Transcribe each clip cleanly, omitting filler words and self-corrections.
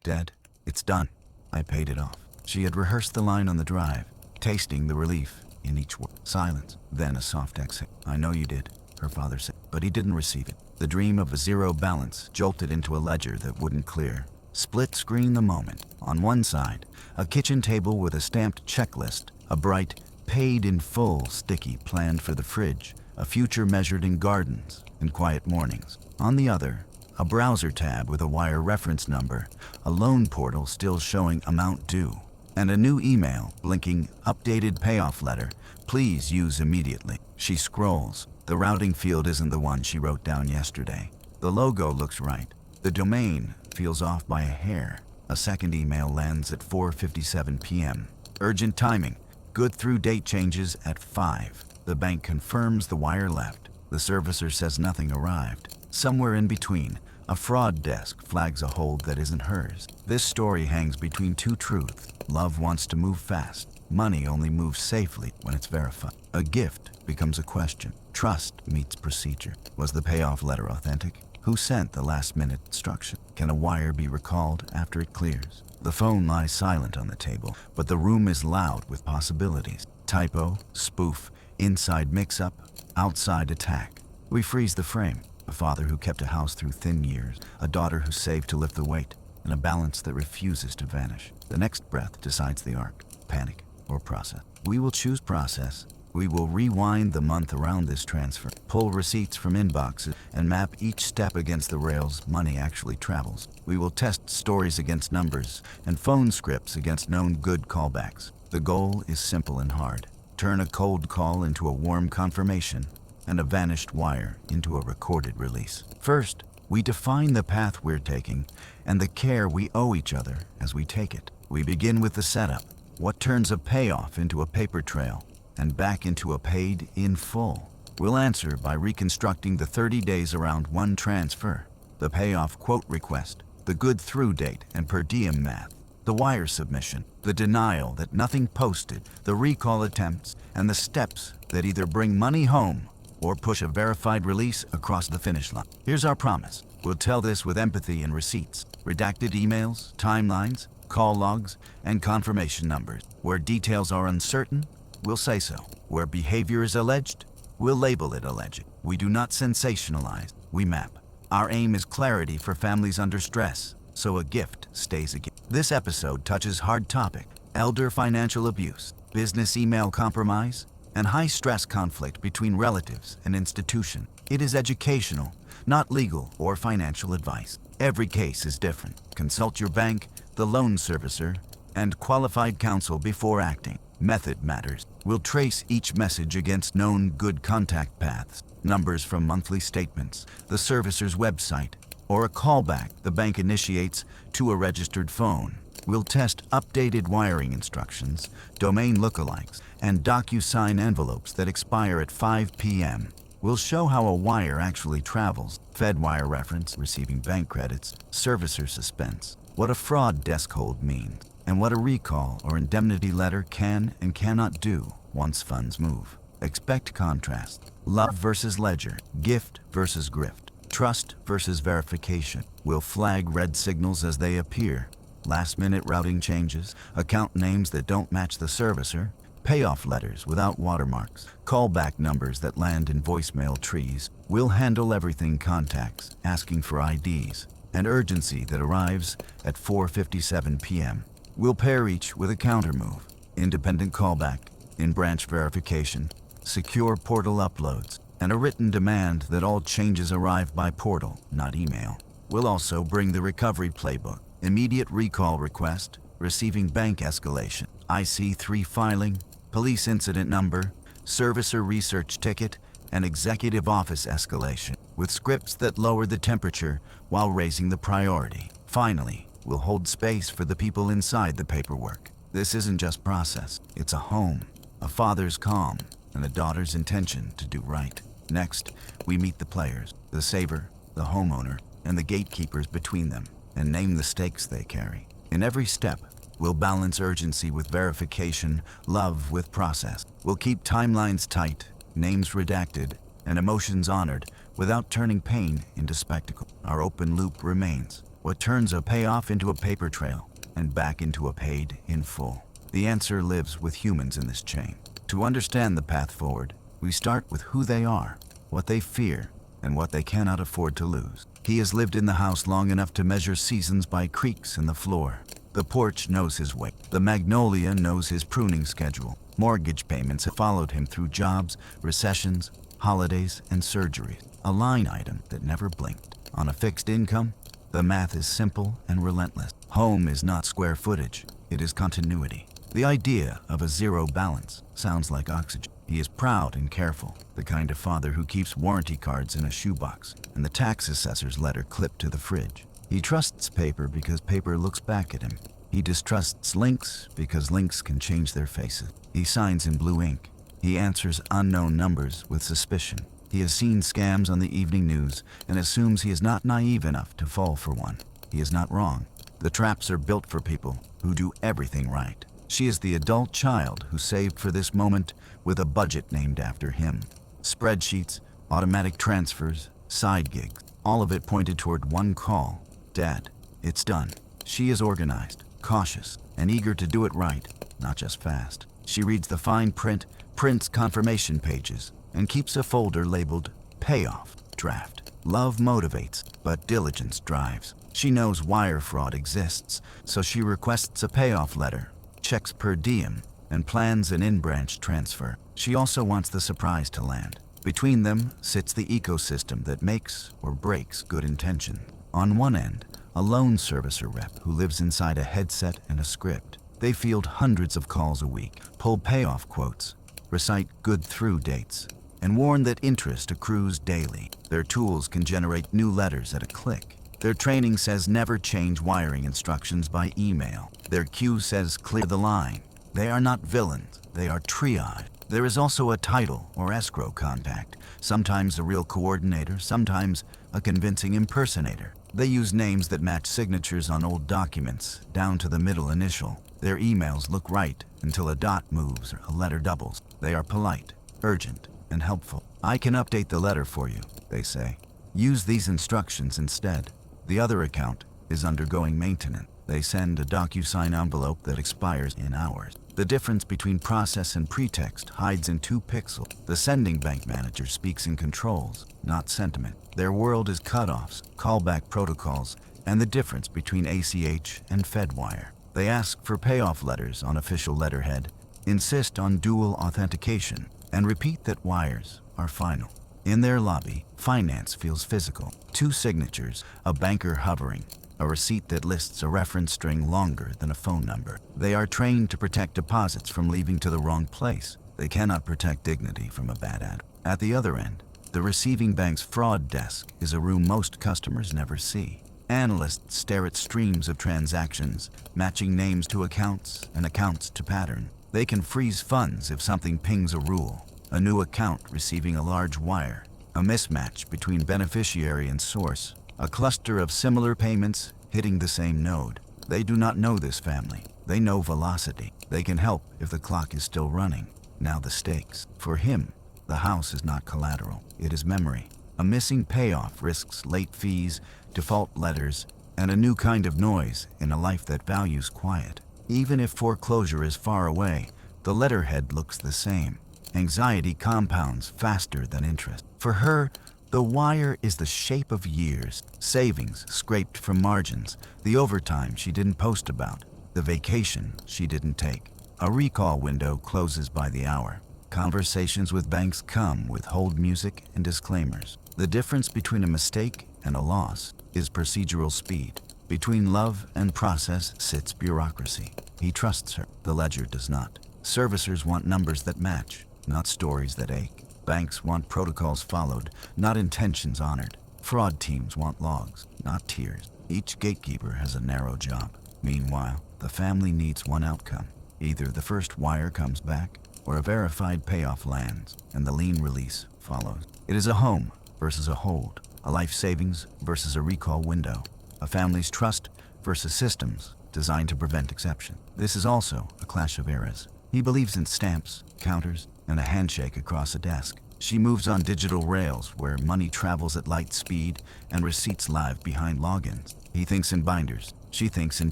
dead. It's done. I paid it off. She had rehearsed the line on the drive, tasting the relief in each word. Silence, then a soft exhale. I know you did, her father said, but he didn't receive it. The dream of a zero balance jolted into a ledger that wouldn't clear. Split screen the moment. On one side, a kitchen table with a stamped checklist, a bright, paid in full sticky planned for the fridge, a future measured in gardens and quiet mornings. On the other, a browser tab with a wire reference number, a loan portal still showing amount due, and a new email blinking updated payoff letter, please use immediately. She scrolls. The routing field isn't the one she wrote down yesterday. The logo looks right. The domain feels off by a hair. A second email lands at 4:57 p.m. Urgent timing. Good through date changes at 5. The bank confirms the wire left. The servicer says nothing arrived. Somewhere in between, a fraud desk flags a hold that isn't hers. This story hangs between two truths. Love wants to move fast. Money only moves safely when it's verified. A gift becomes a question. Trust meets procedure. Was the payoff letter authentic? Who sent the last-minute instruction? Can a wire be recalled after it clears? The phone lies silent on the table, but the room is loud with possibilities. Typo, spoof, inside mix-up, outside attack. We freeze the frame. A father who kept a house through thin years, a daughter who saved to lift the weight, and a balance that refuses to vanish. The next breath decides the arc, panic or process. We will choose process. We will rewind the month around this transfer, pull receipts from inboxes, and map each step against the rails money actually travels. We will test stories against numbers and phone scripts against known good callbacks. The goal is simple and hard. Turn a cold call into a warm confirmation and a vanished wire into a recorded release. First, we define the path we're taking and the care we owe each other as we take it. We begin with the setup. What turns a payoff into a paper trail and back into a paid in full? We'll answer by reconstructing the 30 days around one transfer, the payoff quote request, the good through date and per diem math, the wire submission, the denial that nothing posted, the recall attempts, and the steps that either bring money home or push a verified release across the finish line. Here's our promise. We'll tell this with empathy and receipts, redacted emails, timelines, call logs, and confirmation numbers. Where details are uncertain, we'll say so. Where behavior is alleged, we'll label it alleged. We do not sensationalize, we map. Our aim is clarity for families under stress, so a gift stays a gift. This episode touches hard topic, elder financial abuse, business email compromise, and high-stress conflict between relatives and institution. It is educational, not legal or financial advice. Every case is different. Consult your bank, the loan servicer, and qualified counsel before acting. Method matters. We'll trace each message against known good contact paths, numbers from monthly statements, the servicer's website, or a callback the bank initiates to a registered phone. We'll test updated wiring instructions, domain lookalikes, and DocuSign envelopes that expire at 5 p.m. We'll show how a wire actually travels, Fedwire reference, receiving bank credits, servicer suspense, what a fraud desk hold means, and what a recall or indemnity letter can and cannot do once funds move. Expect contrast. Love versus ledger, gift versus grift, trust versus verification. We'll flag red signals as they appear. Last-minute routing changes, account names that don't match the servicer, payoff letters without watermarks, callback numbers that land in voicemail trees. We'll handle everything contacts, asking for IDs, and urgency that arrives at 4:57 p.m. We'll pair each with a counter move, independent callback, in-branch verification, secure portal uploads, and a written demand that all changes arrive by portal, not email. We'll also bring the recovery playbook, immediate recall request, receiving bank escalation, IC3 filing, police incident number, servicer research ticket, and executive office escalation, with scripts that lower the temperature while raising the priority. Finally, we'll hold space for the people inside the paperwork. This isn't just process, it's a home, a father's calm, and a daughter's intention to do right. Next, we meet the players, the saver, the homeowner, and the gatekeepers between them, and name the stakes they carry. In every step, we'll balance urgency with verification, love with process. We'll keep timelines tight, names redacted, and emotions honored without turning pain into spectacle. Our open loop remains. What turns a payoff into a paper trail and back into a paid in full? The answer lives with humans in this chain. To understand the path forward, we start with who they are, what they fear, and what they cannot afford to lose. He has lived in the house long enough to measure seasons by creaks in the floor. The porch knows his weight. The magnolia knows his pruning schedule. Mortgage payments have followed him through jobs, recessions, holidays, and surgeries. A line item that never blinked. On a fixed income, the math is simple and relentless. Home is not square footage, it is continuity. The idea of a zero balance sounds like oxygen. He is proud and careful, the kind of father who keeps warranty cards in a shoebox and the tax assessor's letter clipped to the fridge. He trusts paper because paper looks back at him. He distrusts links because links can change their faces. He signs in blue ink. He answers unknown numbers with suspicion. He has seen scams on the evening news and assumes he is not naive enough to fall for one. He is not wrong. The traps are built for people who do everything right. She is the adult child who saved for this moment with a budget named after him. Spreadsheets, automatic transfers, side gigs, all of it pointed toward one call. Dad, it's done. She is organized, cautious, and eager to do it right, not just fast. She reads the fine print, prints confirmation pages, and keeps a folder labeled Payoff Draft. Love motivates, but diligence drives. She knows wire fraud exists, so she requests a payoff letter, checks per diem, and plans an in-branch transfer. She also wants the surprise to land. Between them sits the ecosystem that makes or breaks good intention. On one end, a loan servicer rep who lives inside a headset and a script. They field hundreds of calls a week, pull payoff quotes, recite good-through dates, and warn that interest accrues daily. Their tools can generate new letters at a click. Their training says never change wiring instructions by email. Their cue says clear the line. They are not villains, they are triage. There is also a title or escrow contact, sometimes a real coordinator, sometimes a convincing impersonator. They use names that match signatures on old documents, down to the middle initial. Their emails look right until a dot moves or a letter doubles. They are polite, urgent, and helpful. I can update the letter for you, they say. Use these instructions instead. The other account is undergoing maintenance. They send a DocuSign envelope that expires in hours. The difference between process and pretext hides in 2 pixels. The sending bank manager speaks in controls, not sentiment. Their world is cutoffs, callback protocols, and the difference between ACH and FedWire. They ask for payoff letters on official letterhead, insist on dual authentication, and repeat that wires are final. In their lobby, finance feels physical. 2 signatures, a banker hovering, a receipt that lists a reference string longer than a phone number. They are trained to protect deposits from leaving to the wrong place. They cannot protect dignity from a bad ad. At the other end, the receiving bank's fraud desk is a room most customers never see. Analysts stare at streams of transactions, matching names to accounts and accounts to pattern. They can freeze funds if something pings a rule. A new account receiving a large wire, a mismatch between beneficiary and source, a cluster of similar payments hitting the same node. They do not know this family. They know velocity. They can help if the clock is still running. Now the stakes. For him, the house is not collateral. It is memory. A missing payoff risks late fees, default letters, and a new kind of noise in a life that values quiet. Even if foreclosure is far away, the letterhead looks the same. Anxiety compounds faster than interest. For her, the wire is the shape of years, savings scraped from margins, the overtime she didn't post about, the vacation she didn't take. A recall window closes by the hour. Conversations with banks come with hold music and disclaimers. The difference between a mistake and a loss is procedural speed. Between love and process sits bureaucracy. He trusts her. The ledger does not. Servicers want numbers that match, not stories that ache. Banks want protocols followed, not intentions honored. Fraud teams want logs, not tears. Each gatekeeper has a narrow job. Meanwhile, the family needs one outcome. Either the first wire comes back, or a verified payoff lands, and the lien release follows. It is a home versus a hold, a life savings versus a recall window, a family's trust versus systems designed to prevent exception. This is also a clash of eras. He believes in stamps, counters, and a handshake across a desk. She moves on digital rails where money travels at light speed and receipts live behind logins. He thinks in binders. She thinks in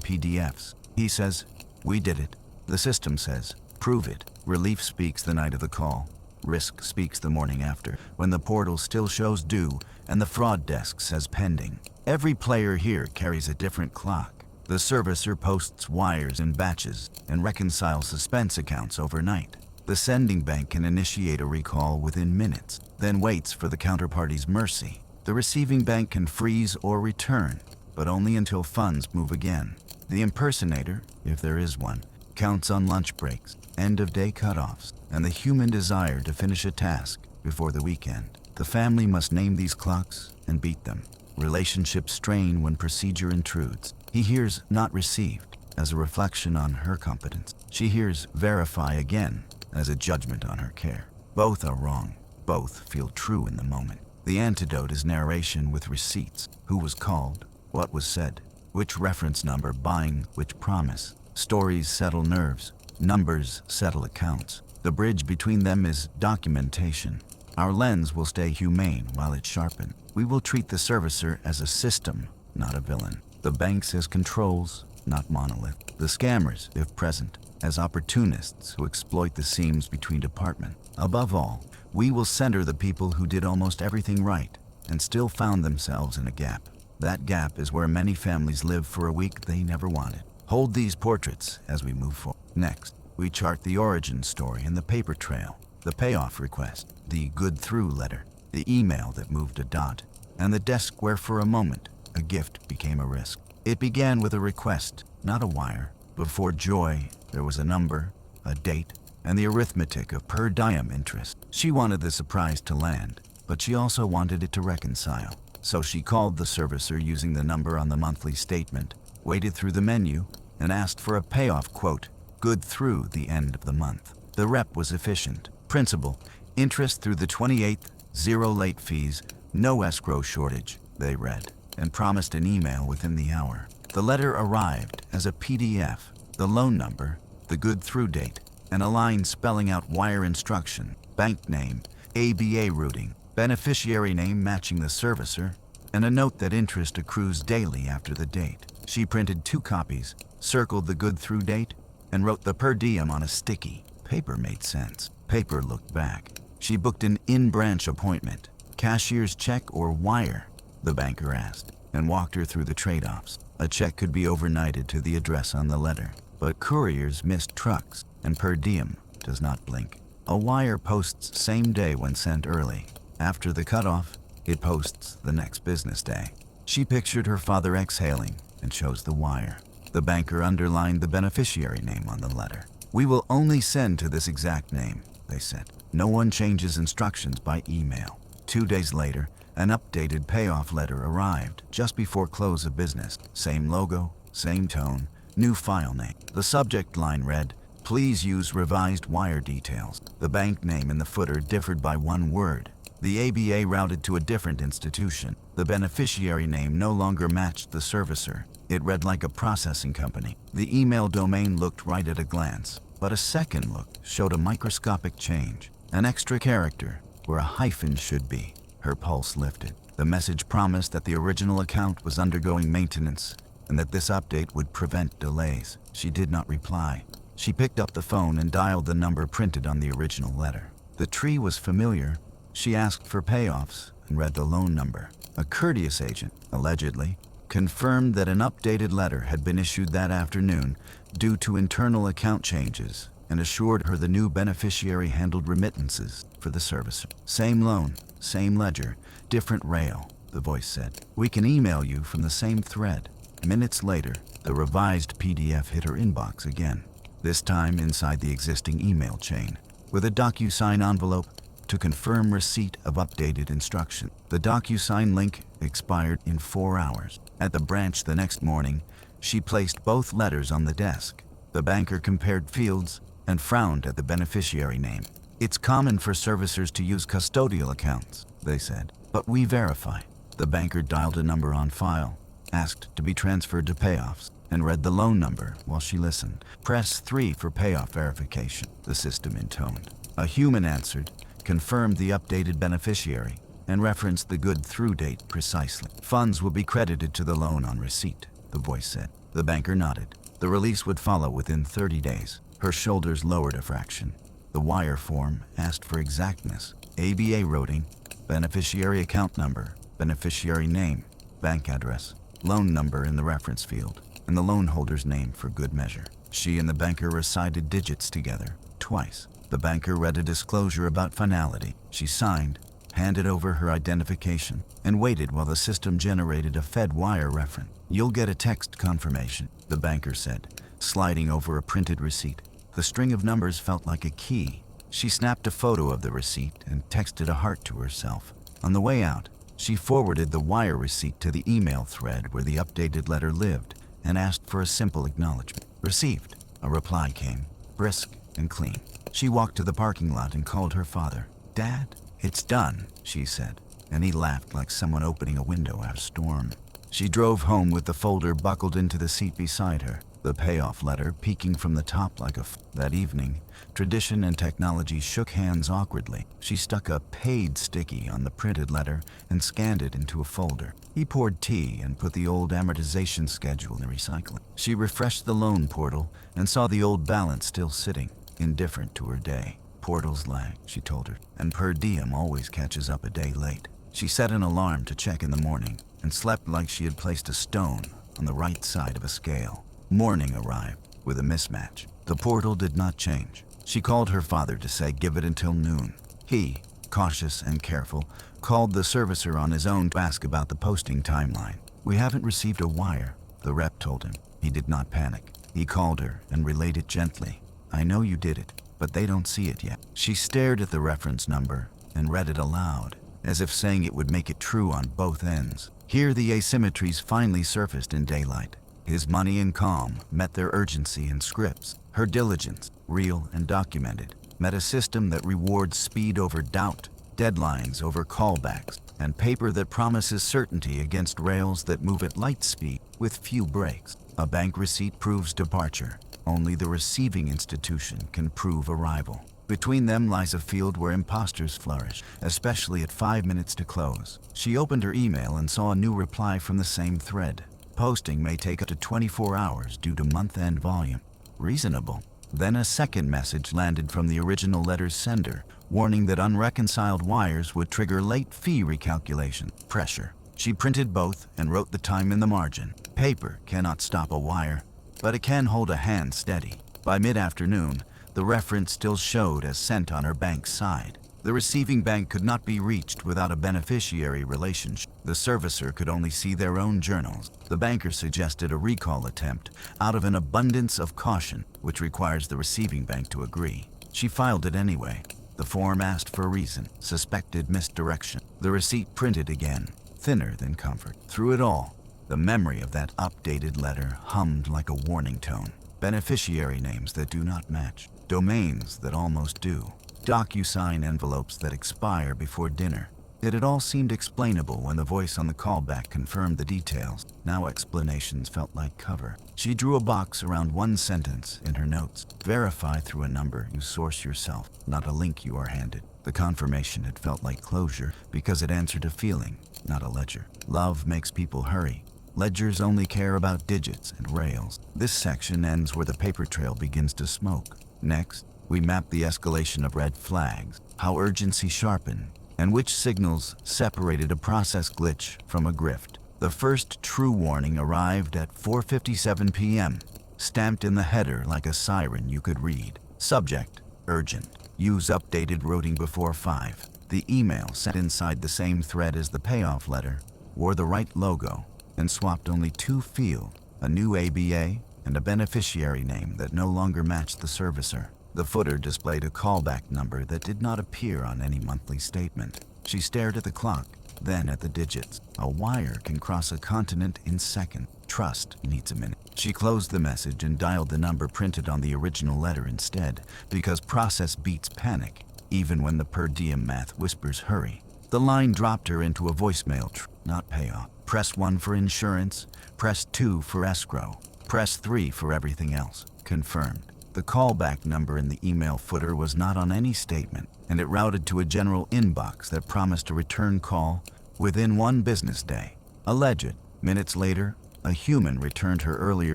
PDFs. He says, "We did it." The system says, "Prove it." Relief speaks the night of the call. Risk speaks the morning after, when the portal still shows due and the fraud desk says pending. Every player here carries a different clock. The servicer posts wires in batches and reconciles suspense accounts overnight. The sending bank can initiate a recall within minutes, then waits for the counterparty's mercy. The receiving bank can freeze or return, but only until funds move again. The impersonator, if there is one, counts on lunch breaks, end-of-day cutoffs, and the human desire to finish a task before the weekend. The family must name these clocks and beat them. Relationships strain when procedure intrudes. He hears "not received" as a reflection on her competence. She hears "verify again" as a judgment on her care. Both are wrong. Both feel true in the moment. The antidote is narration with receipts. Who was called? What was said? Which reference number buying which promise? Stories settle nerves. Numbers settle accounts. The bridge between them is documentation. Our lens will stay humane while it's sharpened. We will treat the servicer as a system, not a villain. The banks as controls, not monolith. The scammers, if present, as opportunists who exploit the seams between departments. Above all, we will center the people who did almost everything right and still found themselves in a gap. That gap is where many families live for a week they never wanted. Hold these portraits as we move forward. Next, we chart the origin story and the paper trail, the payoff request, the good through letter, the email that moved a dot, and the desk where for a moment a gift became a risk. It began with a request, not a wire. Before joy, there was a number, a date, and the arithmetic of per diem interest. She wanted the surprise to land, but she also wanted it to reconcile. So she called the servicer using the number on the monthly statement, waited through the menu, and asked for a payoff quote, good through the end of the month. The rep was efficient. Principal, interest through the 28th, zero late fees, no escrow shortage, they read, and promised an email within the hour. The letter arrived as a PDF, the loan number, the good through date, and a line spelling out wire instruction, bank name, ABA routing, beneficiary name matching the servicer, and a note that interest accrues daily after the date. She printed 2 copies, circled the good through date, and wrote the per diem on a sticky. Paper made sense. Paper looked back. She booked an in-branch appointment. Cashier's check or wire? The banker asked, and walked her through the trade-offs. A check could be overnighted to the address on the letter, but couriers missed trucks, and per diem does not blink. A wire posts same day when sent early. After the cutoff, it posts the next business day. She pictured her father exhaling and chose the wire. The banker underlined the beneficiary name on the letter. We will only send to this exact name, they said. No one changes instructions by email. 2 days later, an updated payoff letter arrived just before close of business. Same logo, same tone, new file name. The subject line read, please use revised wire details. The bank name in the footer differed by 1 word. The ABA routed to a different institution. The beneficiary name no longer matched the servicer. It read like a processing company. The email domain looked right at a glance, but a second look showed a microscopic change. An extra character where a hyphen should be. Her pulse lifted. The message promised that the original account was undergoing maintenance and that this update would prevent delays. She did not reply. She picked up the phone and dialed the number printed on the original letter. The tree was familiar. She asked for payoffs and read the loan number. A courteous agent, allegedly, confirmed that an updated letter had been issued that afternoon due to internal account changes and assured her the new beneficiary handled remittances for the servicer. Same loan, same ledger, different rail, the voice said. We can email you from the same thread. Minutes later, the revised PDF hit her inbox again, this time inside the existing email chain, with a DocuSign envelope to confirm receipt of updated instruction. The DocuSign link expired in 4 hours. At the branch the next morning, she placed both letters on the desk. The banker compared fields and frowned at the beneficiary name. It's common for servicers to use custodial accounts, they said, but we verify. The banker dialed a number on file, asked to be transferred to payoffs, and read the loan number while she listened. Press 3 for payoff verification, the system intoned. A human answered, confirmed the updated beneficiary, and referenced the good through date precisely. Funds will be credited to the loan on receipt, the voice said. The banker nodded. The release would follow within 30 days. Her shoulders lowered a fraction. The wire form asked for exactness. ABA routing, beneficiary account number, beneficiary name, bank address, loan number in the reference field, and the loan holder's name for good measure. She and the banker recited digits together, twice. The banker read a disclosure about finality. She signed, handed over her identification, and waited while the system generated a Fed wire reference. "You'll get a text confirmation," the banker said, sliding over a printed receipt. The string of numbers felt like a key. She snapped a photo of the receipt and texted a heart to herself. On the way out, she forwarded the wire receipt to the email thread where the updated letter lived and asked for a simple acknowledgement. "Received," a reply came, brisk and clean. She walked to the parking lot and called her father. "Dad, it's done," she said, and he laughed like someone opening a window after a storm. She drove home with the folder buckled into the seat beside her, the payoff letter peeking from the top like That evening, tradition and technology shook hands awkwardly. She stuck a paid sticky on the printed letter and scanned it into a folder. He poured tea and put the old amortization schedule in the recycling. She refreshed the loan portal and saw the old balance still sitting, indifferent to her day. "Portals lag," she told her, "and per diem always catches up a day late." She set an alarm to check in the morning and slept like she had placed a stone on the right side of a scale. Morning arrived with a mismatch. The portal did not change. She called her father to say give it until noon. He, cautious and careful, called the servicer on his own to ask about the posting timeline. "We haven't received a wire," the rep told him. He did not panic. He called her and relayed it gently. "I know you did it, but they don't see it yet." She stared at the reference number and read it aloud, as if saying it would make it true on both ends. Here the asymmetries finally surfaced in daylight. His money and calm met their urgency and scripts. Her diligence, real and documented, met a system that rewards speed over doubt, deadlines over callbacks, and paper that promises certainty against rails that move at light speed with few breaks. A bank receipt proves departure. Only the receiving institution can prove arrival. Between them lies a field where imposters flourish, especially at 5 minutes to close. She opened her email and saw a new reply from the same thread. Posting may take up to 24 hours due to month-end volume. Reasonable. Then a second message landed from the original letter's sender, warning that unreconciled wires would trigger late fee recalculation. Pressure. She printed both and wrote the time in the margin. Paper cannot stop a wire, but it can hold a hand steady. By mid-afternoon, the reference still showed as sent on her bank's side. The receiving bank could not be reached without a beneficiary relationship. The servicer could only see their own journals. The banker suggested a recall attempt out of an abundance of caution, which requires the receiving bank to agree. She filed it anyway. The form asked for a reason, suspected misdirection. The receipt printed again, thinner than comfort. Through it all, the memory of that updated letter hummed like a warning tone. Beneficiary names that do not match. Domains that almost do. DocuSign envelopes that expire before dinner. It had all seemed explainable when the voice on the callback confirmed the details. Now explanations felt like cover. She drew a box around one sentence in her notes. Verify through a number you source yourself, not a link you are handed. The confirmation had felt like closure because it answered a feeling, not a ledger. Love makes people hurry. Ledgers only care about digits and rails. This section ends where the paper trail begins to smoke. Next, we map the escalation of red flags, how urgency sharpened, and which signals separated a process glitch from a grift. The first true warning arrived at 4:57 p.m., stamped in the header like a siren you could read. Subject, urgent. Use updated routing before 5. The email sent inside the same thread as the payoff letter wore the right logo and swapped only 2 fields, a new ABA and a beneficiary name that no longer matched the servicer. The footer displayed a callback number that did not appear on any monthly statement. She stared at the clock, then at the digits. A wire can cross a continent in seconds. Trust needs a minute. She closed the message and dialed the number printed on the original letter instead, because process beats panic, even when the per diem math whispers hurry. The line dropped her into a voicemail, not payoff. Press 1 for insurance, press 2 for escrow, press 3 for everything else. Confirmed. The callback number in the email footer was not on any statement, and it routed to a general inbox that promised a return call within 1 business day. Alleged. Minutes later, a human returned her earlier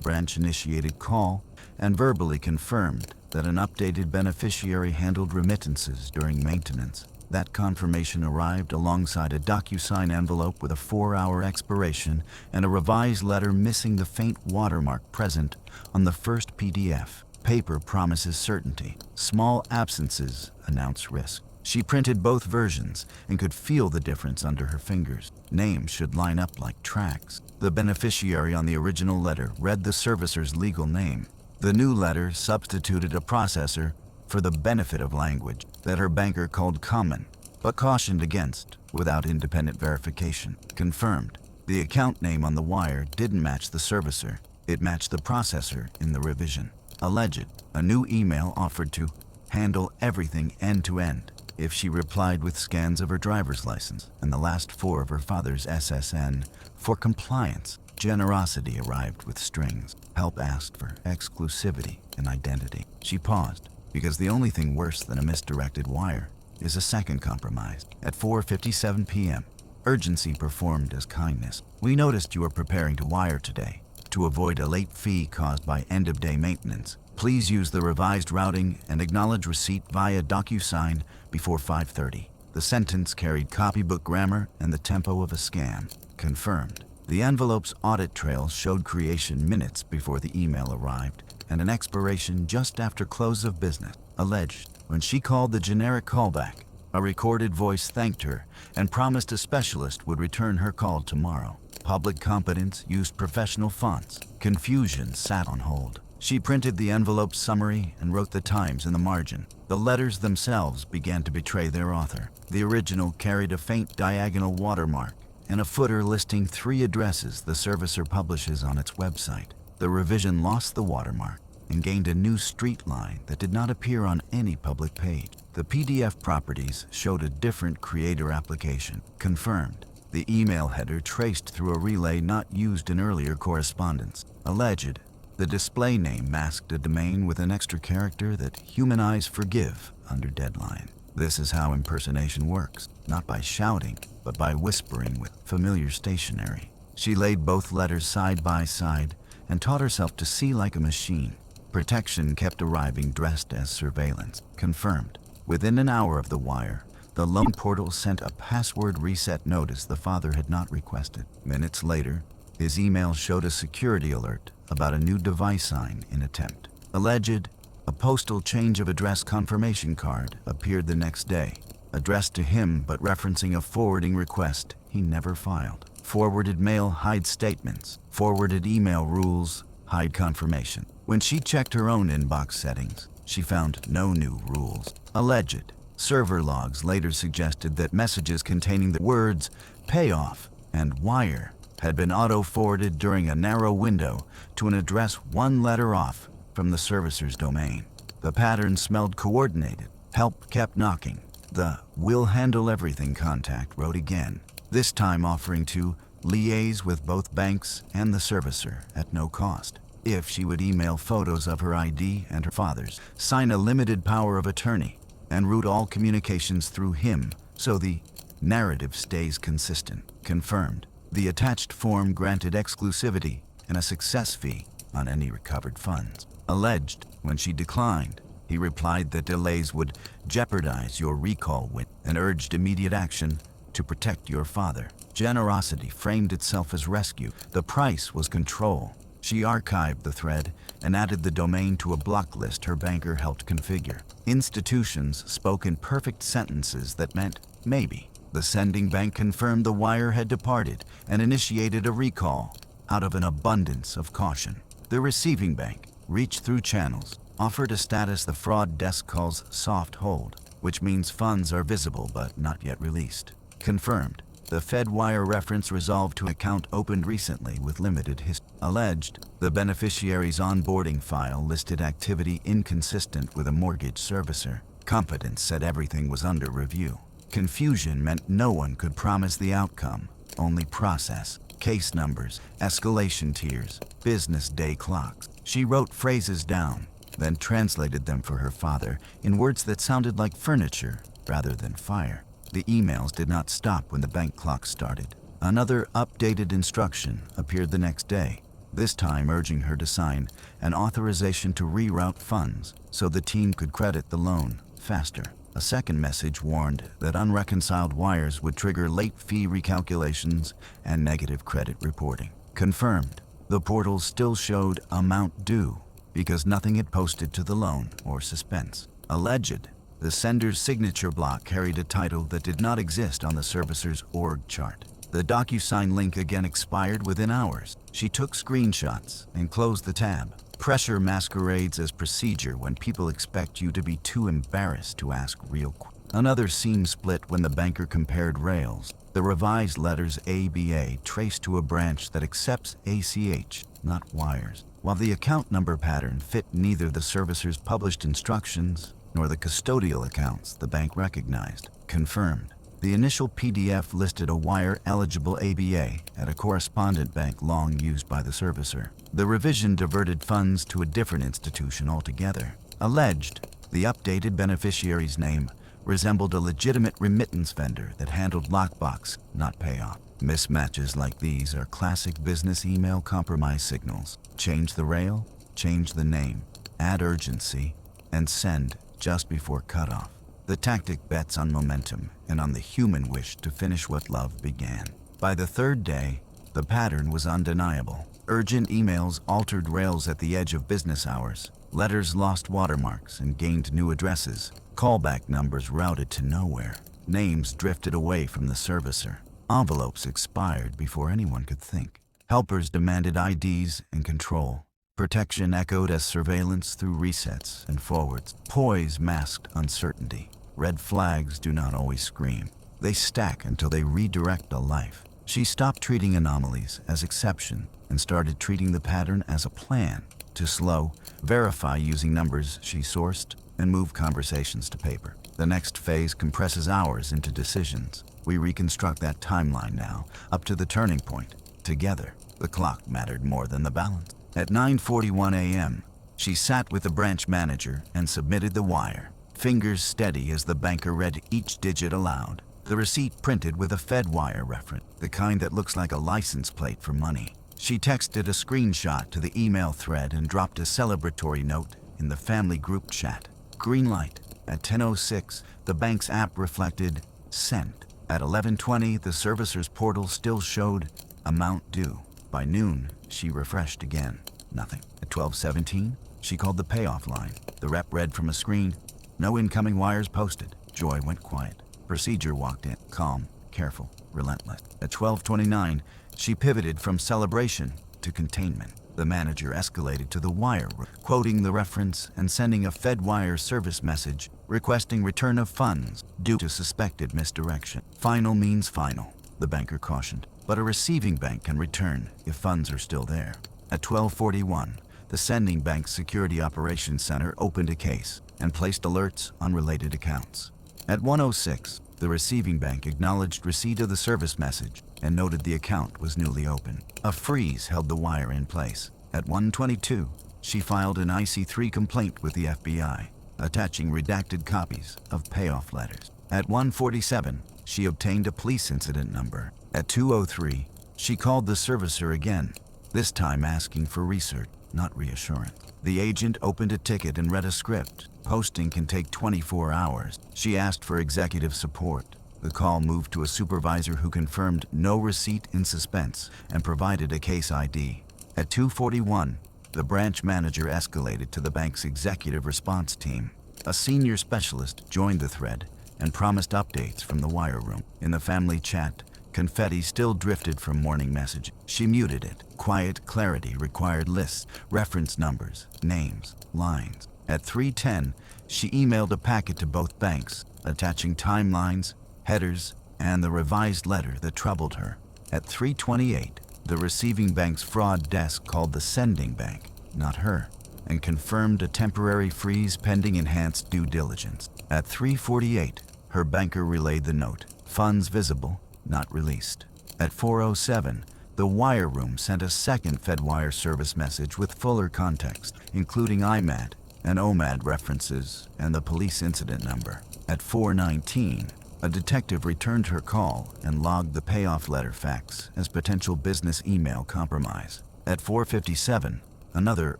branch-initiated call and verbally confirmed that an updated beneficiary handled remittances during maintenance. That confirmation arrived alongside a DocuSign envelope with a 4-hour expiration and a revised letter missing the faint watermark present on the first PDF. Paper promises certainty. Small absences announce risk. She printed both versions and could feel the difference under her fingers. Names should line up like tracks. The beneficiary on the original letter read the servicer's legal name. The new letter substituted a processor for the benefit of language that her banker called common, but cautioned against without independent verification. Confirmed. The account name on the wire didn't match the servicer. It matched the processor in the revision. Alleged. A new email offered to handle everything end-to-end if she replied with scans of her driver's license and the last 4 of her father's SSN for compliance. Generosity arrived with strings. Help asked for exclusivity and identity. She paused, because the only thing worse than a misdirected wire is a second compromise. At 4:57 p.m., urgency performed as kindness. We noticed you were preparing to wire today. To avoid a late fee caused by end-of-day maintenance, please use the revised routing and acknowledge receipt via DocuSign before 5:30. The sentence carried copybook grammar and the tempo of a scam. Confirmed. The envelope's audit trail showed creation minutes before the email arrived and an expiration just after close of business. Alleged. When she called the generic callback, a recorded voice thanked her and promised a specialist would return her call tomorrow. Public competence used professional fonts. Confusion sat on hold. She printed the envelope summary and wrote the times in the margin. The letters themselves began to betray their author. The original carried a faint diagonal watermark and a footer listing 3 addresses the servicer publishes on its website. The revision lost the watermark and gained a new street line that did not appear on any public page. The PDF properties showed a different creator application. Confirmed. The email header traced through a relay not used in earlier correspondence. Alleged. The display name masked a domain with an extra character that human eyes forgive under deadline. This is how impersonation works, not by shouting, but by whispering with familiar stationery. She laid both letters side by side and taught herself to see like a machine. Protection kept arriving dressed as surveillance. Confirmed. Within an hour of the wire, the loan portal sent a password reset notice the father had not requested. Minutes later, his email showed a security alert about a new device sign in attempt. Alleged. A postal change of address confirmation card appeared the next day, addressed to him but referencing a forwarding request he never filed. Forwarded mail hides statements. Forwarded email rules hide confirmation. When she checked her own inbox settings, she found no new rules. Alleged. Server logs later suggested that messages containing the words payoff and wire had been auto-forwarded during a narrow window to an address 1 letter off from the servicer's domain. The pattern smelled coordinated. Help kept knocking. The "We'll handle everything" contact wrote again, this time offering to liaise with both banks and the servicer at no cost. If she would email photos of her ID and her father's, sign a limited power of attorney, and route all communications through him so the narrative stays consistent. Confirmed. The attached form granted exclusivity and a success fee on any recovered funds. Alleged. When she declined, he replied that delays would jeopardize your recall win and urged immediate action to protect your father. Generosity framed itself as rescue. The price was control. She archived the thread and added the domain to a block list her banker helped configure. Institutions spoke in perfect sentences that meant maybe. The sending bank confirmed the wire had departed and initiated a recall out of an abundance of caution. The receiving bank reached through channels, offered a status the fraud desk calls soft hold, which means funds are visible but not yet released. Confirmed. The FedWire reference resolved to account opened recently with limited history. Alleged. The beneficiary's onboarding file listed activity inconsistent with a mortgage servicer. Competence said everything was under review. Confusion meant no one could promise the outcome, only process. Case numbers, escalation tiers, business day clocks. She wrote phrases down, then translated them for her father in words that sounded like furniture rather than fire. The emails did not stop when the bank clock started. Another updated instruction appeared the next day, this time urging her to sign an authorization to reroute funds so the team could credit the loan faster. A second message warned that unreconciled wires would trigger late fee recalculations and negative credit reporting. Confirmed, the portal still showed amount due because nothing had posted to the loan or suspense. Alleged, the sender's signature block carried a title that did not exist on the servicer's org chart. The DocuSign link again expired within hours. She took screenshots and closed the tab. Pressure masquerades as procedure when people expect you to be too embarrassed to ask real questions. Another seam split when the banker compared rails. The revised letters ABA traced to a branch that accepts ACH, not wires, while the account number pattern fit neither the servicer's published instructions nor the custodial accounts the bank recognized. Confirmed. The initial PDF listed a wire-eligible ABA at a correspondent bank long used by the servicer. The revision diverted funds to a different institution altogether. Alleged, the updated beneficiary's name resembled a legitimate remittance vendor that handled lockbox, not payoff. Mismatches like these are classic business email compromise signals. Change the rail, change the name, add urgency, and send just before cutoff. The tactic bets on momentum and on the human wish to finish what love began. By the third day, the pattern was undeniable. Urgent emails altered rails at the edge of business hours. Letters lost watermarks and gained new addresses. Callback numbers routed to nowhere. Names drifted away from the servicer. Envelopes expired before anyone could think. Helpers demanded IDs and control. Protection echoed as surveillance through resets and forwards. Poise masked uncertainty. Red flags do not always scream. They stack until they redirect a life. She stopped treating anomalies as exception and started treating the pattern as a plan to slow, verify using numbers she sourced, and move conversations to paper. The next phase compresses hours into decisions. We reconstruct that timeline now, up to the turning point. Together, the clock mattered more than the balance. At 9:41 a.m., she sat with the branch manager and submitted the wire, fingers steady as the banker read each digit aloud. The receipt printed with a Fedwire reference, the kind that looks like a license plate for money. She texted a screenshot to the email thread and dropped a celebratory note in the family group chat. Green light. At 10:06, the bank's app reflected sent. At 11:20, the servicer's portal still showed amount due. By noon, she refreshed again. Nothing. At 12:17, she called the payoff line. The rep read from a screen, no incoming wires posted. Joy went quiet. Procedure walked in, calm, careful, relentless. At 12:29, she pivoted from celebration to containment. The manager escalated to the wire room, quoting the reference and sending a Fedwire service message requesting return of funds due to suspected misdirection. Final means final, the banker cautioned, but a receiving bank can return if funds are still there. At 12:41, the sending bank's Security Operations Center opened a case and placed alerts on related accounts. At 1:06, the receiving bank acknowledged receipt of the service message and noted the account was newly opened. A freeze held the wire in place. At 1:22, she filed an IC3 complaint with the FBI, attaching redacted copies of payoff letters. At 1:47, she obtained a police incident number. At 2:03, she called the servicer again, this time asking for research, not reassurance. The agent opened a ticket and read a script. Posting can take 24 hours. She asked for executive support. The call moved to a supervisor who confirmed no receipt in suspense and provided a case ID. At 2:41, the branch manager escalated to the bank's executive response team. A senior specialist joined the thread and promised updates from the wire room. In the family chat, confetti still drifted from morning message. She muted it. Quiet clarity required lists, reference numbers, names, lines. At 3:10, she emailed a packet to both banks, attaching timelines, headers, and the revised letter that troubled her. At 3:28, the receiving bank's fraud desk called the sending bank, not her, and confirmed a temporary freeze pending enhanced due diligence. At 3:48, her banker relayed the note, funds visible, not released. At 4:07, the wire room sent a second Fedwire service message with fuller context, including IMAD, and OMAD references, and the police incident number. At 4:19, a detective returned her call and logged the payoff letter fax as potential business email compromise. At 4:57, another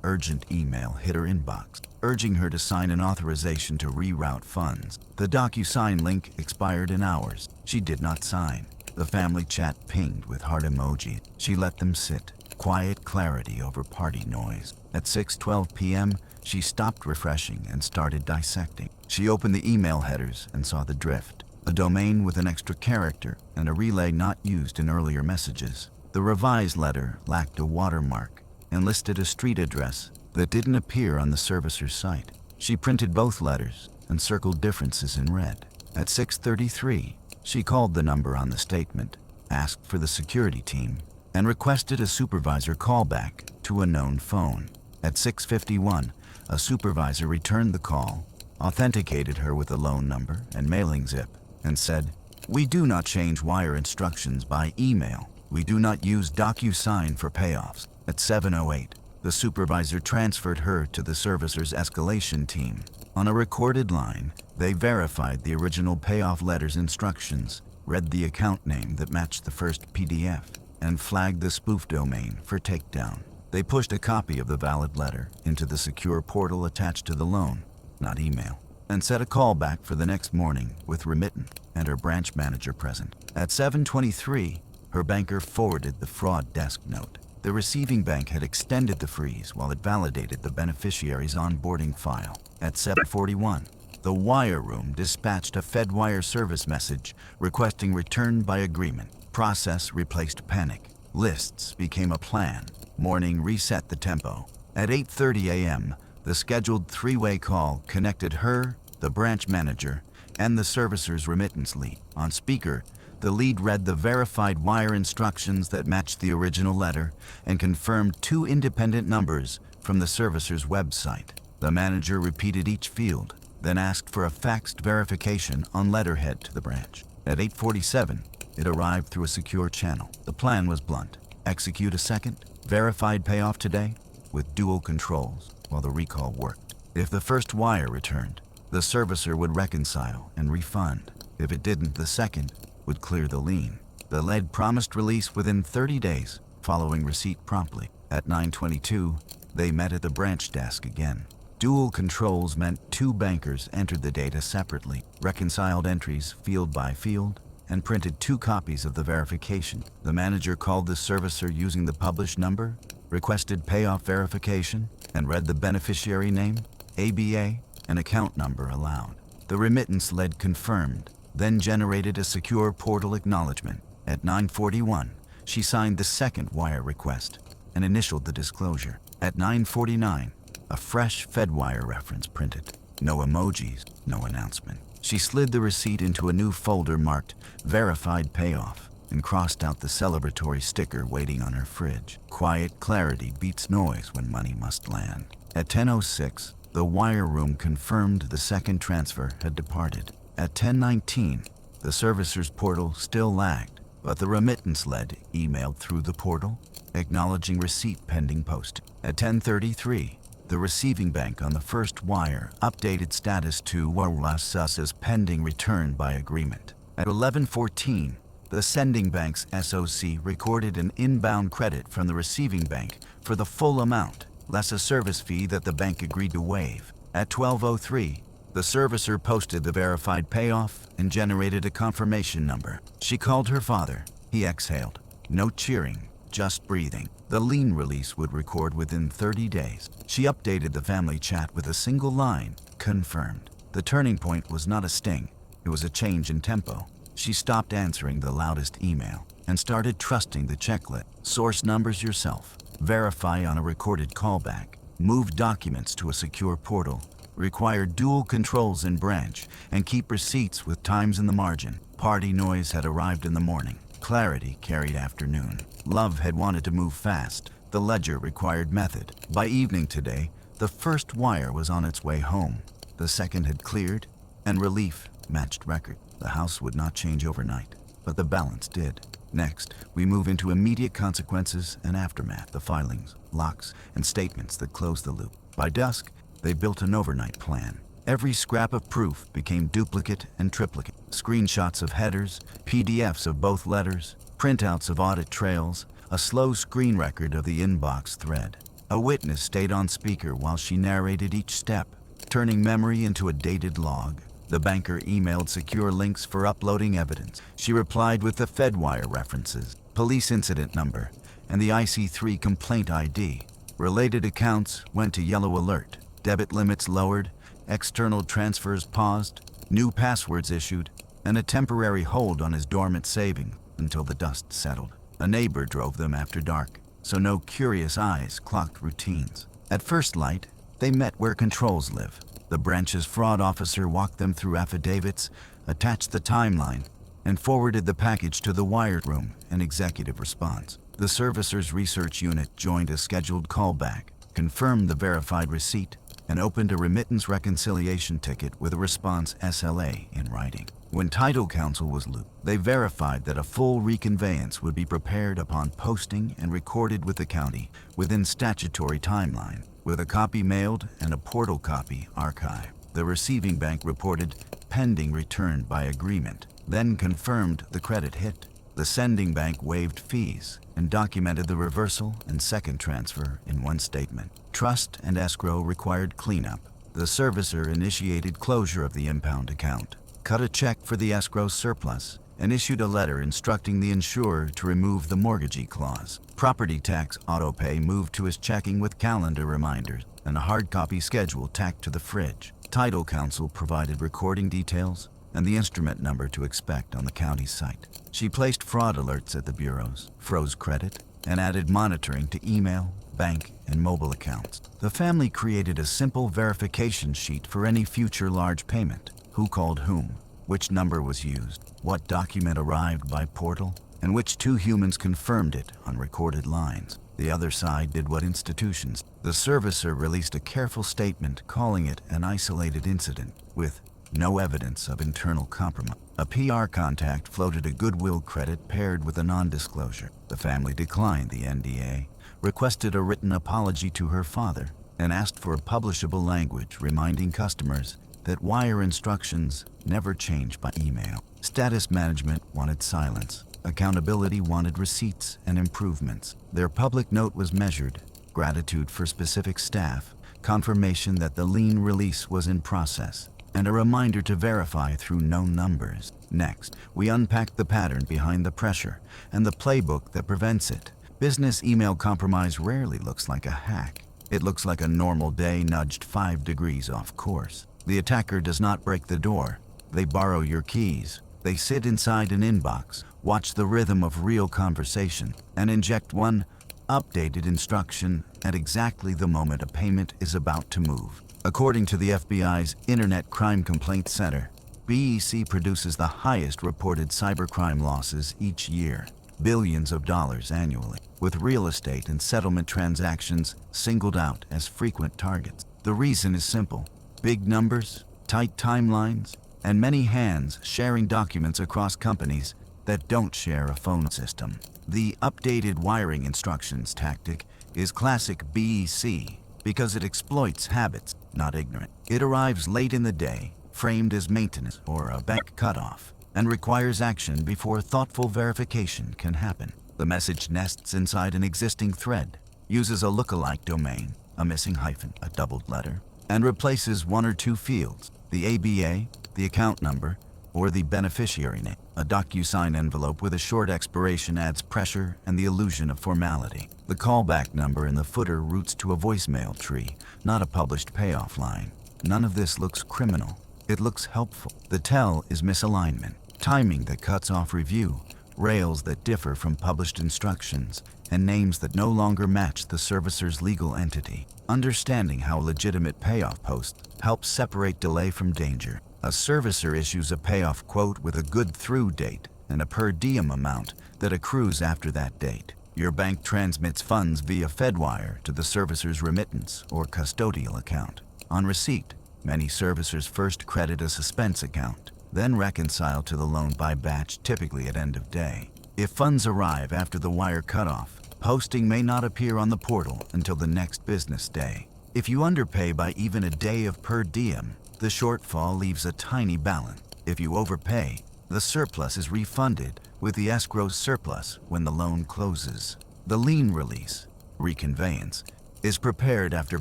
urgent email hit her inbox, urging her to sign an authorization to reroute funds. The DocuSign link expired in hours. She did not sign. The family chat pinged with heart emojis. She let them sit. Quiet clarity over party noise. At 6:12 p.m., she stopped refreshing and started dissecting. She opened the email headers and saw the drift, a domain with an extra character and a relay not used in earlier messages. The revised letter lacked a watermark and listed a street address that didn't appear on the servicer's site. She printed both letters and circled differences in red. At 6:33, she called the number on the statement, asked for the security team, and requested a supervisor callback to a known phone. At 6:51, a supervisor returned the call, authenticated her with a loan number and mailing zip, and said, "We do not change wire instructions by email. We do not use DocuSign for payoffs." At 7:08, the supervisor transferred her to the servicer's escalation team. On a recorded line, they verified the original payoff letter's instructions, read the account name that matched the first PDF, and flagged the spoof domain for takedown. They pushed a copy of the valid letter into the secure portal attached to the loan, not email, and set a callback for the next morning with remittance and her branch manager present. At 7:23, her banker forwarded the fraud desk note. The receiving bank had extended the freeze while it validated the beneficiary's onboarding file. At 7:41, the wire room dispatched a Fedwire service message requesting return by agreement. Process replaced panic. Lists became a plan. Morning reset the tempo. At 8:30 a.m., the scheduled three-way call connected her, the branch manager, and the servicer's remittance lead. On speaker, the lead read the verified wire instructions that matched the original letter and confirmed two independent numbers from the servicer's website. The manager repeated each field, then asked for a faxed verification on letterhead to the branch. At 8:47, it arrived through a secure channel. The plan was blunt. Execute a second, verified payoff today, with dual controls while the recall worked. If the first wire returned, the servicer would reconcile and refund. If it didn't, the second would clear the lien. The lead promised release within 30 days, following receipt promptly. At 9:22, they met at the branch desk again. Dual controls meant two bankers entered the data separately, reconciled entries field by field, and printed two copies of the verification. The manager called the servicer using the published number, requested payoff verification, and read the beneficiary name, ABA, and account number aloud. The remittance lead confirmed, then generated a secure portal acknowledgement. At 9:41, she signed the second wire request and initialed the disclosure. At 9:49, a fresh Fedwire reference printed. No emojis, no announcement. She slid the receipt into a new folder marked Verified Payoff and crossed out the celebratory sticker waiting on her fridge. Quiet clarity beats noise when money must land. At 10:06, the wire room confirmed the second transfer had departed. At 10:19, the servicer's portal still lagged, but the remittance lead emailed through the portal, acknowledging receipt pending post. At 10:33, the receiving bank on the first wire updated status to WASUS as pending return by agreement. At 11:14, the sending bank's SOC recorded an inbound credit from the receiving bank for the full amount, less a service fee that the bank agreed to waive. At 12:03, the servicer posted the verified payoff and generated a confirmation number. She called her father. He exhaled. No cheering, just breathing. The lien release would record within 30 days. She updated the family chat with a single line, confirmed. The turning point was not a sting. It was a change in tempo. She stopped answering the loudest email and started trusting the checklist. Source numbers yourself. Verify on a recorded callback. Move documents to a secure portal. Require dual controls in branch and keep receipts with times in the margin. Party noise had arrived in the morning. Clarity carried afternoon. Love had wanted to move fast. The ledger required method. By evening today, the first wire was on its way home. The second had cleared, and relief matched record. The house would not change overnight, but the balance did. Next, we move into immediate consequences and aftermath, the filings, locks, and statements that close the loop. By dusk, They built an overnight plan. Every scrap of proof became duplicate and triplicate. Screenshots of headers, PDFs of both letters, printouts of audit trails, a slow screen record of the inbox thread. A witness stayed on speaker while she narrated each step, turning memory into a dated log. The banker emailed secure links for uploading evidence. She replied with the Fedwire references, police incident number, and the IC3 complaint ID. Related accounts went to yellow alert, debit limits lowered, external transfers paused, new passwords issued, and a temporary hold on his dormant savings until the dust settled. A neighbor drove them after dark, so no curious eyes clocked routines. At first light, they met where controls live. The branch's fraud officer walked them through affidavits, attached the timeline, and forwarded the package to the wired room in executive response. The servicer's research unit joined a scheduled callback, confirmed the verified receipt, and opened a remittance reconciliation ticket with a response SLA in writing. When title counsel was looped, they verified that a full reconveyance would be prepared upon posting and recorded with the county within statutory timeline, with a copy mailed and a portal copy archived. The receiving bank reported pending return by agreement, then confirmed the credit hit. The sending bank waived fees and documented the reversal and second transfer in one statement. Trust and escrow required cleanup. The servicer initiated closure of the impound account, cut a check for the escrow surplus, and issued a letter instructing the insurer to remove the mortgagee clause. Property tax autopay moved to his checking with calendar reminders and a hard copy schedule tacked to the fridge. Title counsel provided recording details and the instrument number to expect on the county site. She placed fraud alerts at the bureaus, froze credit, and added monitoring to email, bank, and mobile accounts. The family created a simple verification sheet for any future large payment. Who called whom, which number was used, what document arrived by portal, and which two humans confirmed it on recorded lines. The other side did what institutions. The servicer released a careful statement calling it an isolated incident with no evidence of internal compromise. A PR contact floated a goodwill credit paired with a non-disclosure. The family declined the NDA, requested a written apology to her father, and asked for a publishable language reminding customers that wire instructions never change by email. Status management wanted silence. Accountability wanted receipts and improvements. Their public note was measured, gratitude for specific staff, confirmation that the lien release was in process, and a reminder to verify through known numbers. Next, we unpacked the pattern behind the pressure and the playbook that prevents it. Business email compromise rarely looks like a hack. It looks like a normal day nudged 5 degrees off course. The attacker does not break the door. They borrow your keys. They sit inside an inbox, watch the rhythm of real conversation, and inject one updated instruction at exactly the moment a payment is about to move. According to the FBI's Internet Crime Complaint Center, BEC produces the highest reported cybercrime losses each year, billions of dollars annually, with real estate and settlement transactions singled out as frequent targets. The reason is simple: big numbers, tight timelines, and many hands sharing documents across companies that don't share a phone system. The updated wiring instructions tactic is classic BEC because it exploits habits, not ignorance. It arrives late in the day, framed as maintenance or a bank cutoff, and requires action before thoughtful verification can happen. The message nests inside an existing thread, uses a lookalike domain, a missing hyphen, a doubled letter, and replaces one or two fields, the ABA, the account number, or the beneficiary name. A DocuSign envelope with a short expiration adds pressure and the illusion of formality. The callback number in the footer routes to a voicemail tree, not a published payoff line. None of this looks criminal. It looks helpful. The tell is misalignment, timing that cuts off review, rails that differ from published instructions, and names that no longer match the servicer's legal entity. Understanding how legitimate payoff posts helps separate delay from danger. A servicer issues a payoff quote with a good through date and a per diem amount that accrues after that date. Your bank transmits funds via Fedwire to the servicer's remittance or custodial account. On receipt, many servicers first credit a suspense account, then reconcile to the loan by batch, typically at end of day. If funds arrive after the wire cutoff, posting may not appear on the portal until the next business day. If you underpay by even a day of per diem, the shortfall leaves a tiny balance. If you overpay, the surplus is refunded with the escrow surplus when the loan closes. The lien release, reconveyance, is prepared after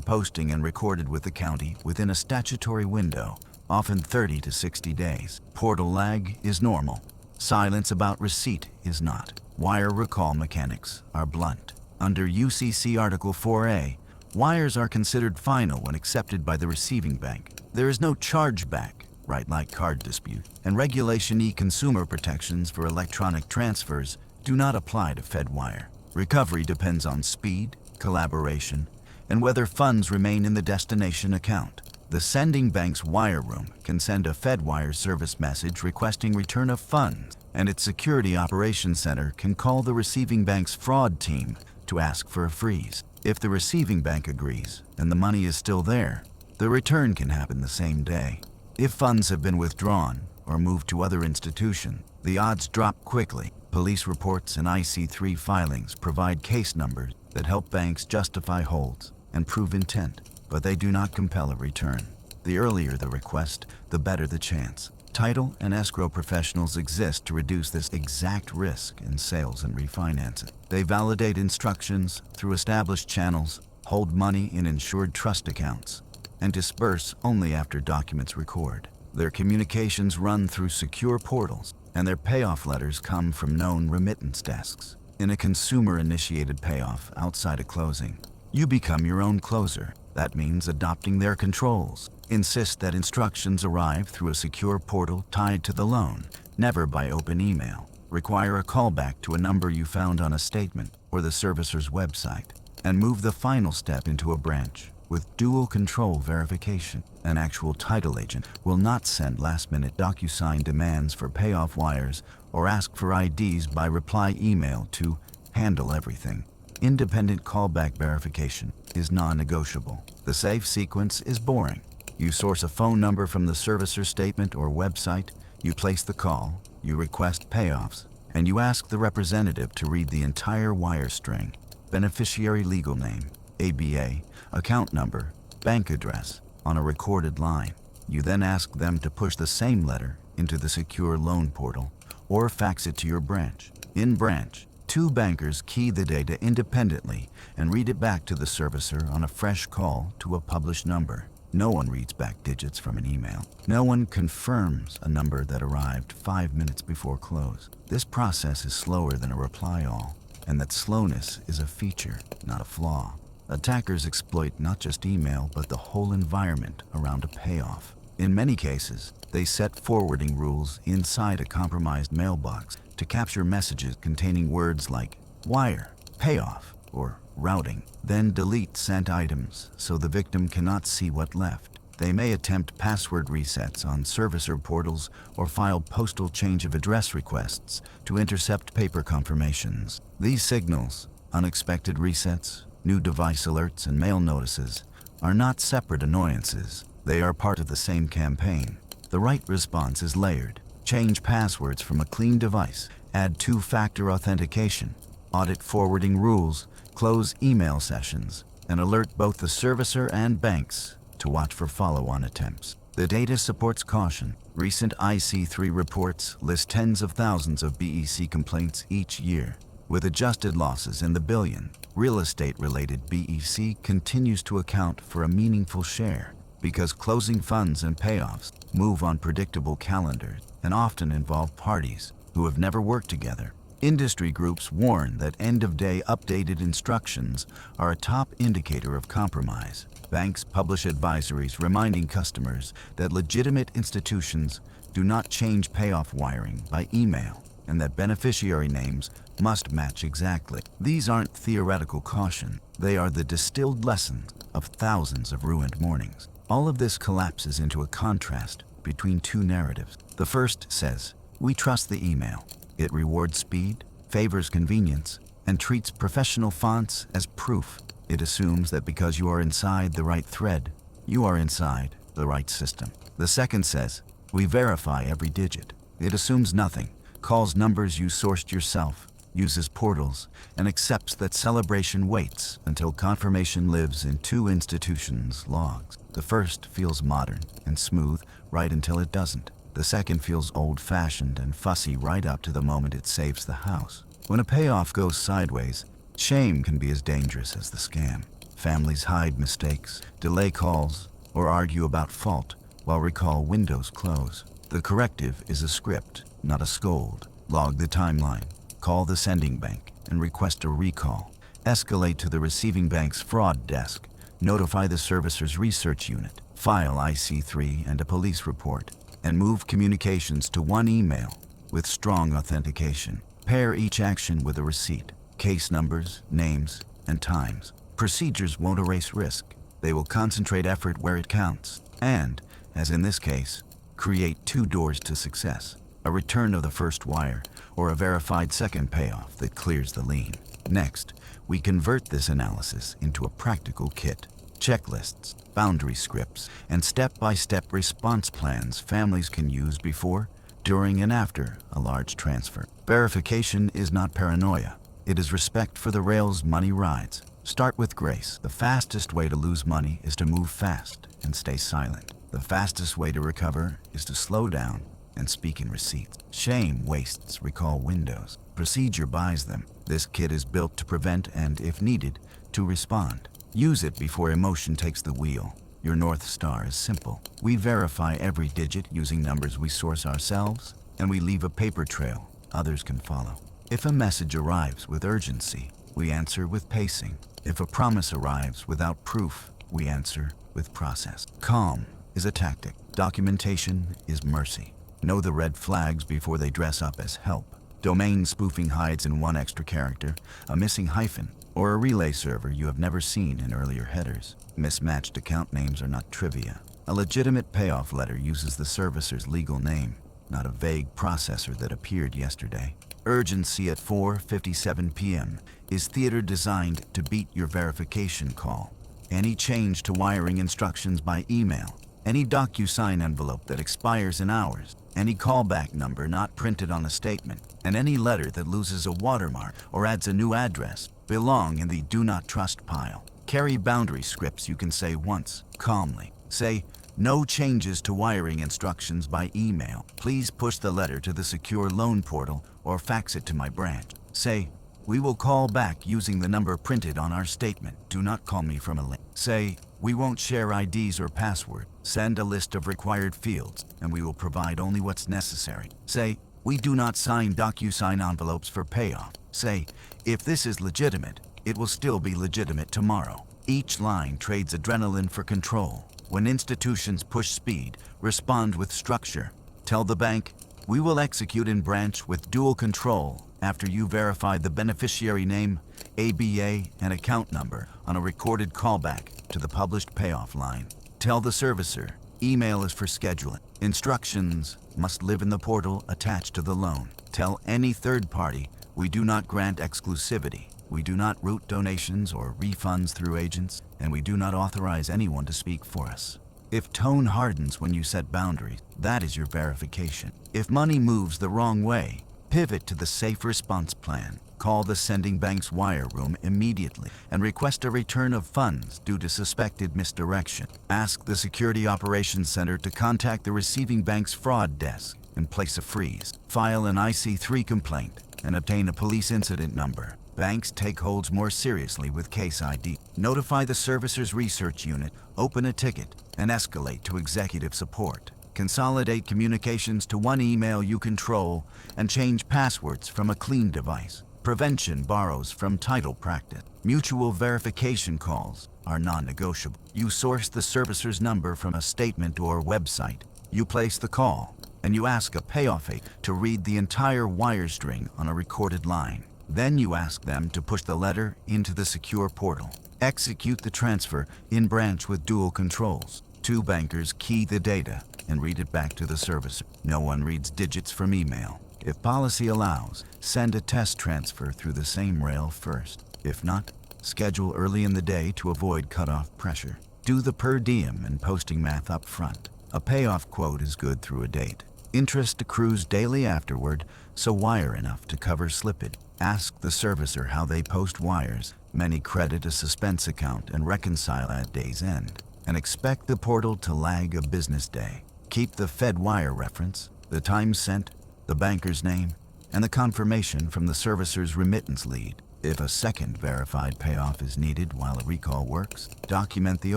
posting and recorded with the county within a statutory window, often 30 to 60 days. Portal lag is normal. Silence about receipt is not. Wire recall mechanics are blunt. Under UCC Article 4A, wires are considered final when accepted by the receiving bank. There is no chargeback, right, like card dispute, and Regulation E consumer protections for electronic transfers do not apply to Fedwire. Recovery depends on speed, collaboration, and whether funds remain in the destination account. The sending bank's wire room can send a Fedwire service message requesting return of funds, and its Security Operations Center can call the receiving bank's fraud team to ask for a freeze. If the receiving bank agrees and the money is still there, the return can happen the same day. If funds have been withdrawn or moved to other institutions, the odds drop quickly. Police reports and IC3 filings provide case numbers that help banks justify holds and prove intent, but they do not compel a return. The earlier the request, the better the chance. Title and escrow professionals exist to reduce this exact risk in sales and refinancing. They validate instructions through established channels, hold money in insured trust accounts, and disperse only after documents record. Their communications run through secure portals, and their payoff letters come from known remittance desks. In a consumer-initiated payoff outside a closing, you become your own closer. That means adopting their controls. Insist that instructions arrive through a secure portal tied to the loan, never by open email. Require a callback to a number you found on a statement or the servicer's website, and move the final step into a branch with dual control verification. An actual title agent will not send last-minute DocuSign demands for payoff wires or ask for IDs by reply email to handle everything. Independent callback verification is non-negotiable. The safe sequence is boring. You source a phone number from the servicer statement or website, you place the call, you request payoffs, and you ask the representative to read the entire wire string: beneficiary legal name, ABA, account number, bank address, on a recorded line. You then ask them to push the same letter into the secure loan portal or fax it to your branch. In branch, two bankers key the data independently and read it back to the servicer on a fresh call to a published number. No one reads back digits from an email. No one confirms a number that arrived 5 minutes before close. This process is slower than a reply all, and that slowness is a feature, not a flaw. Attackers exploit not just email, but the whole environment around a payoff. In many cases, they set forwarding rules inside a compromised mailbox to capture messages containing words like wire, payoff, or routing, then delete sent items so the victim cannot see what left. They may attempt password resets on servicer portals or file postal change of address requests to intercept paper confirmations. These signals, unexpected resets, new device alerts, and mail notices, are not separate annoyances. They are part of the same campaign. The right response is layered. Change passwords from a clean device, add two-factor authentication, audit forwarding rules, close email sessions, and alert both the servicer and banks to watch for follow-on attempts. The data supports caution. Recent IC3 reports list tens of thousands of BEC complaints each year, with adjusted losses in the billion. Real estate-related BEC continues to account for a meaningful share because closing funds and payoffs move on predictable calendars and often involve parties who have never worked together. Industry groups warn that end-of-day updated instructions are a top indicator of compromise. Banks publish advisories reminding customers that legitimate institutions do not change payoff wiring by email, and that beneficiary names must match exactly. These aren't theoretical caution. They are the distilled lessons of thousands of ruined mornings. All of this collapses into a contrast between two narratives. The first says, we trust the email. It rewards speed, favors convenience, and treats professional fonts as proof. It assumes that because you are inside the right thread, you are inside the right system. The second says, we verify every digit. It assumes nothing, calls numbers you sourced yourself, uses portals, and accepts that celebration waits until confirmation lives in two institutions' logs. The first feels modern and smooth right until it doesn't. The second feels old-fashioned and fussy right up to the moment it saves the house. When a payoff goes sideways, shame can be as dangerous as the scam. Families hide mistakes, delay calls, or argue about fault while recall windows close. The corrective is a script, not a scold. Log the timeline, call the sending bank, and request a recall. Escalate to the receiving bank's fraud desk. Notify the servicer's research unit. File IC3 and a police report. And move communications to one email with strong authentication. Pair each action with a receipt, case numbers, names, and times. Procedures won't erase risk. They will concentrate effort where it counts. And, as in this case, create two doors to success. A return of the first wire, or a verified second payoff that clears the lien. Next, we convert this analysis into a practical kit. Checklists, boundary scripts, and step-by-step response plans families can use before, during, and after a large transfer. Verification is not paranoia. It is respect for the rails money rides. Start with grace. The fastest way to lose money is to move fast and stay silent. The fastest way to recover is to slow down and speak in receipts. Shame wastes recall windows. Procedure buys them. This kit is built to prevent and, if needed, to respond. Use it before emotion takes the wheel. Your North Star is simple. We verify every digit using numbers we source ourselves, and we leave a paper trail others can follow. If a message arrives with urgency, we answer with pacing. If a promise arrives without proof, we answer with process. Calm is a tactic. Documentation is mercy. Know the red flags before they dress up as help. Domain spoofing hides in one extra character, a missing hyphen, or a relay server you have never seen in earlier headers. Mismatched account names are not trivia. A legitimate payoff letter uses the servicer's legal name, not a vague processor that appeared yesterday. Urgency at 4:57 p.m. is theater designed to beat your verification call. Any change to wiring instructions by email, any DocuSign envelope that expires in hours, any callback number not printed on a statement, and any letter that loses a watermark or adds a new address belong in the do not trust pile. Carry boundary scripts you can say once, calmly. Say, no changes to wiring instructions by email. Please push the letter to the secure loan portal or fax it to my branch. Say, we will call back using the number printed on our statement. Do not call me from a link. Say, we won't share IDs or password. Send a list of required fields, and we will provide only what's necessary. Say, we do not sign DocuSign envelopes for payoff. Say, if this is legitimate, it will still be legitimate tomorrow. Each line trades adrenaline for control. When institutions push speed, respond with structure. Tell the bank, we will execute in branch with dual control after you verify the beneficiary name, ABA, and account number on a recorded callback to the published payoff line. Tell the servicer, email is for scheduling. Instructions must live in the portal attached to the loan. Tell any third party, we do not grant exclusivity. We do not route donations or refunds through agents, and we do not authorize anyone to speak for us. If tone hardens when you set boundaries, that is your verification. If money moves the wrong way, pivot to the safe response plan. Call the sending bank's wire room immediately and request a return of funds due to suspected misdirection. Ask the Security Operations Center to contact the receiving bank's fraud desk and place a freeze. File an IC3 complaint and obtain a police incident number. Banks take holds more seriously with Case ID. Notify the servicer's research unit, open a ticket, and escalate to executive support. Consolidate communications to one email you control and change passwords from a clean device. Prevention borrows from title practice. Mutual verification calls are non-negotiable. You source the servicer's number from a statement or website. You place the call, and you ask a payoff agent to read the entire wire string on a recorded line. Then you ask them to push the letter into the secure portal. Execute the transfer in branch with dual controls. Two bankers key the data and read it back to the servicer. No one reads digits from email. If policy allows, send a test transfer through the same rail first. If not, schedule early in the day to avoid cutoff pressure. Do the per diem and posting math up front. A payoff quote is good through a date. Interest accrues daily afterward, so wire enough to cover slippage. Ask the servicer how they post wires. Many credit a suspense account and reconcile at day's end, and expect the portal to lag a business day. Keep the Fed wire reference, the time sent, the banker's name, and the confirmation from the servicer's remittance lead. If a second verified payoff is needed while a recall works, document the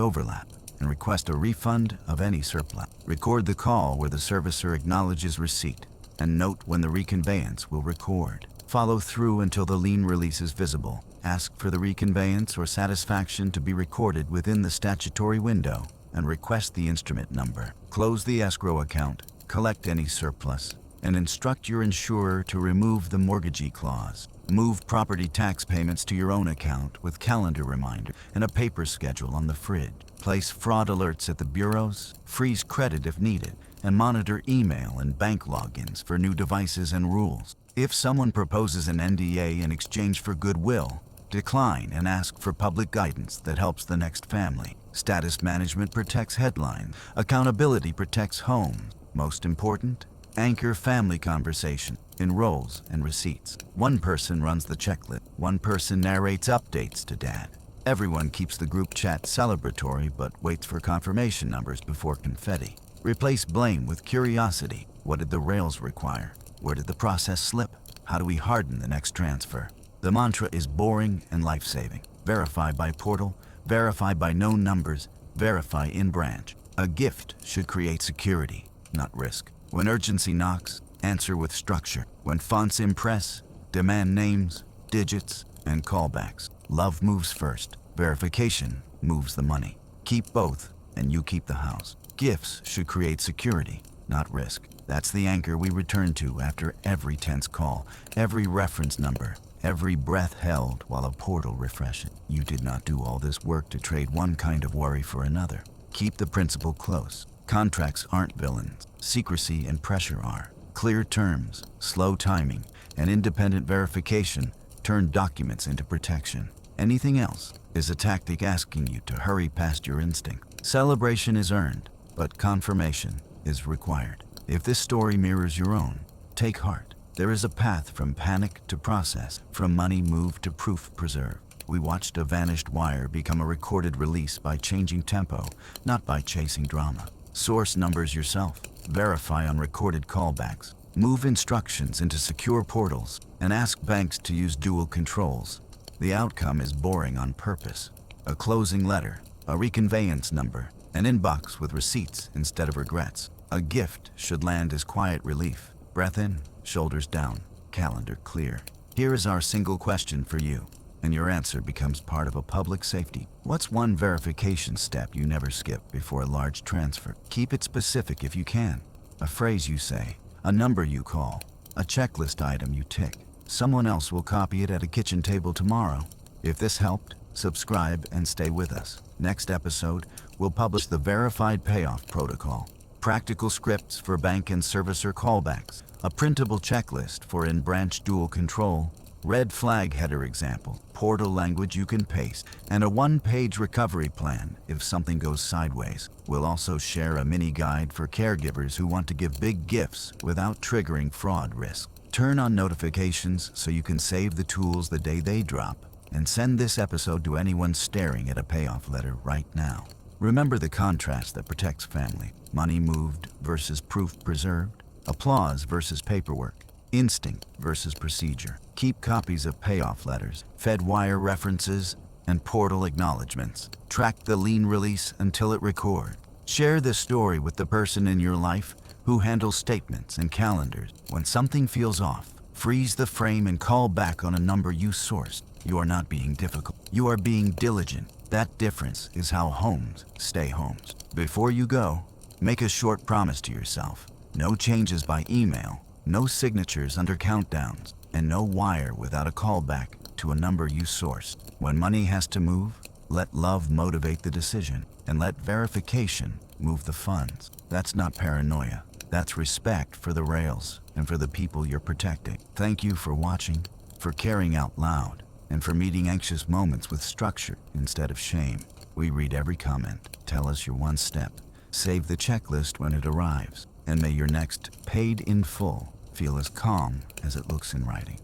overlap and request a refund of any surplus. Record the call where the servicer acknowledges receipt, and note when the reconveyance will record. Follow through until the lien release is visible. Ask for the reconveyance or satisfaction to be recorded within the statutory window and request the instrument number. Close the escrow account, collect any surplus, and instruct your insurer to remove the mortgagee clause. Move property tax payments to your own account with calendar reminder and a paper schedule on the fridge. Place fraud alerts at the bureaus, freeze credit if needed, and monitor email and bank logins for new devices and rules. If someone proposes an NDA in exchange for goodwill, decline and ask for public guidance that helps the next family. Status management protects headlines. Accountability protects homes. Most important, anchor family conversation in roles and receipts. One person runs the checklist. One person narrates updates to dad. Everyone keeps the group chat celebratory but waits for confirmation numbers before confetti. Replace blame with curiosity. What did the rails require? Where did the process slip? How do we harden the next transfer? The mantra is boring and life-saving. Verify by portal, verify by known numbers, verify in branch. A gift should create security, not risk. When urgency knocks, answer with structure. When fonts impress, demand names, digits, and callbacks. Love moves first. Verification moves the money. Keep both, and you keep the house. Gifts should create security, not risk. That's the anchor we return to after every tense call, every reference number, every breath held while a portal refreshes. You did not do all this work to trade one kind of worry for another. Keep the principle close. Contracts aren't villains. Secrecy and pressure are. Clear terms, slow timing, and independent verification turn documents into protection. Anything else is a tactic asking you to hurry past your instinct. Celebration is earned, but confirmation is required. If this story mirrors your own, take heart. There is a path from panic to process, from money moved to proof preserved. We watched a vanished wire become a recorded release by changing tempo, not by chasing drama. Source numbers yourself. Verify on recorded callbacks. Move instructions into secure portals, and ask banks to use dual controls. The outcome is boring on purpose. A closing letter, a reconveyance number, an inbox with receipts instead of regrets. A gift should land as quiet relief. Breath in, shoulders down, calendar clear. Here is our single question for you, and your answer becomes part of a public safety. What's one verification step you never skip before a large transfer? Keep it specific if you can. A phrase you say, a number you call, a checklist item you tick. Someone else will copy it at a kitchen table tomorrow. If this helped, subscribe and stay with us. Next episode, we'll publish the Verified Payoff Protocol. Practical scripts for bank and servicer callbacks, a printable checklist for in-branch dual control, red flag header example, portal language you can paste, and a one-page recovery plan if something goes sideways. We'll also share a mini guide for caregivers who want to give big gifts without triggering fraud risk. Turn on notifications so you can save the tools the day they drop, and send this episode to anyone staring at a payoff letter right now. Remember the contrast that protects family. Money moved versus proof preserved. Applause versus paperwork. Instinct versus procedure. Keep copies of payoff letters, Fed wire references, and portal acknowledgments. Track the lien release until it records. Share this story with the person in your life who handles statements and calendars. When something feels off, freeze the frame and call back on a number you sourced. You are not being difficult. You are being diligent. That difference is how homes stay homes. Before you go, make a short promise to yourself. No changes by email, no signatures under countdowns, and no wire without a callback to a number you sourced. When money has to move, let love motivate the decision, and let verification move the funds. That's not paranoia. That's respect for the rails and for the people you're protecting. Thank you for watching, for caring out loud, and for meeting anxious moments with structure instead of shame. We read every comment. Tell us your one step. Save the checklist when it arrives. And may your next paid in full feel as calm as it looks in writing.